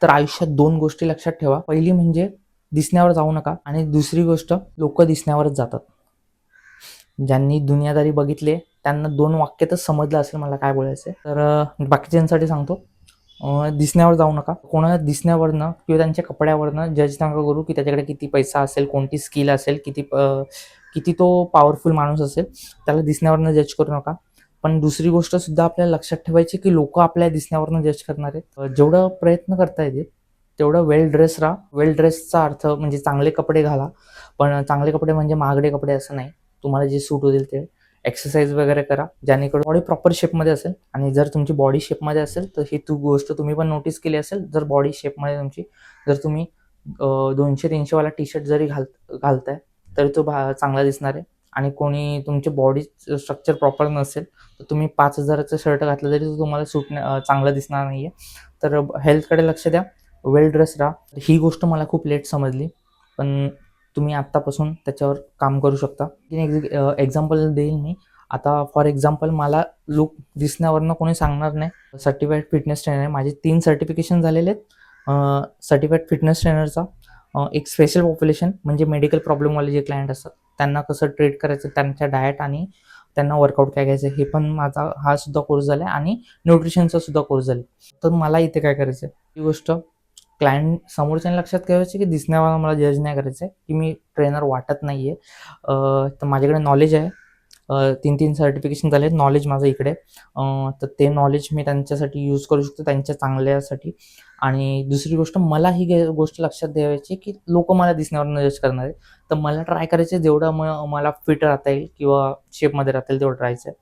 तर आयुष्यात 2 गोष्टी लक्षात ठेवा. पहिली म्हणजे दिसण्यावर जाऊ नका आणि दुसरी गोष्ट लोकं दिसण्यावरच जातात. ज्यांनी दुनियादारी बघितली त्यांना 2 वाक्यातच समजलं असेल मला काय बोलायचंय. तर बाकीच्यांसाठी सांगतो, दिसण्यावर जाऊ नका. कोणाला दिसण्यावरनं किंवा त्यांच्या कपड्यावरनं जज नका करू, की त्याच्याकडे किती पैसा असेल, कोणती स्किल असेल, किती तो पॉवरफुल माणूस असेल. त्याला दिसण्यावरनं जज करू नका. पण दुसरी गोष्ट सुद्धा आपल्याला लक्षात ठेवायची, की लोकं आपल्या दिसण्यावरनं जज करणार आहेत. जेवढं प्रयत्न करता येतील तेवढं वेल ड्रेस राहा. वेल ड्रेसचा अर्थ म्हणजे चांगले कपडे घाला. पण चांगले कपडे म्हणजे महागडे कपडे असं नाही. तुम्हाला जे सूट होतील ते. एक्सरसाइज वगैरे करा, जेणेकरून बॉडी प्रॉपर शेपमध्ये असेल. आणि जर तुमची बॉडी शेपमध्ये असेल तर ही गोष्ट तुम्ही पण नोटीस केली असेल. जर बॉडी शेपमध्ये तुमची, जर तुम्ही 200-300 वाला टी शर्ट जरी घालताय तरी तो चांगला दिसणार आहे. आणि कोणी तुमची बॉडी स्ट्रक्चर प्रॉपर नसेल तर तुम्ही 5,000चं शर्ट घातलं तरी तो तुम्हाला चांगलं दिसणार नाही आहे. तर हेल्थकडे लक्ष द्या, वेल ड्रेस राहा. ही गोष्ट मला खूप लेट समजली, पण तुम्ही आत्तापासून त्याच्यावर काम करू शकता. एक्झाम्पल देईल मी. आता फॉर एक्झाम्पल मला लूक दिसण्यावरनं कोणी सांगणार नाही. सर्टिफाईड फिटनेस ट्रेनर आहे. माझे 3 सर्टिफिकेशन झालेले आहेत. सर्टिफाईड फिटनेस ट्रेनरचा एक स्पेशल पॉप्युलेशन म्हणजे मेडिकल प्रॉब्लेमवाले जे क्लायंट असतात त्यांना कसं ट्रीट करायचं, त्यांच्या डाएट आणि त्यांना वर्कआउट काय घ्यायचं हे पण माझा हा सुद्धा कोर्स झाला आहे. आणि न्यूट्रिशनचा सुद्धा कोर्स झाला. तर मला इथे काय करायचं आहे, ही गोष्ट क्लायंट समोरच्या लक्षात ठेवायची, की दिसण्यावर मला जज नाही करायचं आहे, की मी ट्रेनर वाटत नाही आहे. तर माझ्याकडे नॉलेज आहे. 3-3 सर्टिफिकेशन झाले. नॉलेज माझं इकडे. तर ते नॉलेज मी त्यांच्यासाठी यूज करू शकतो, त्यांच्या चांगल्यासाठी. आणि दुसरी गोष्ट मला ही गोष्ट लक्षात ठेवायची, की लोकं मला दिसण्यावरून जज करणार आहेत. तर मला ट्राय करायचं जेवढं मला फिट राहता येईल किंवा शेपमध्ये राहता येईल तेवढं राहायचं आहे.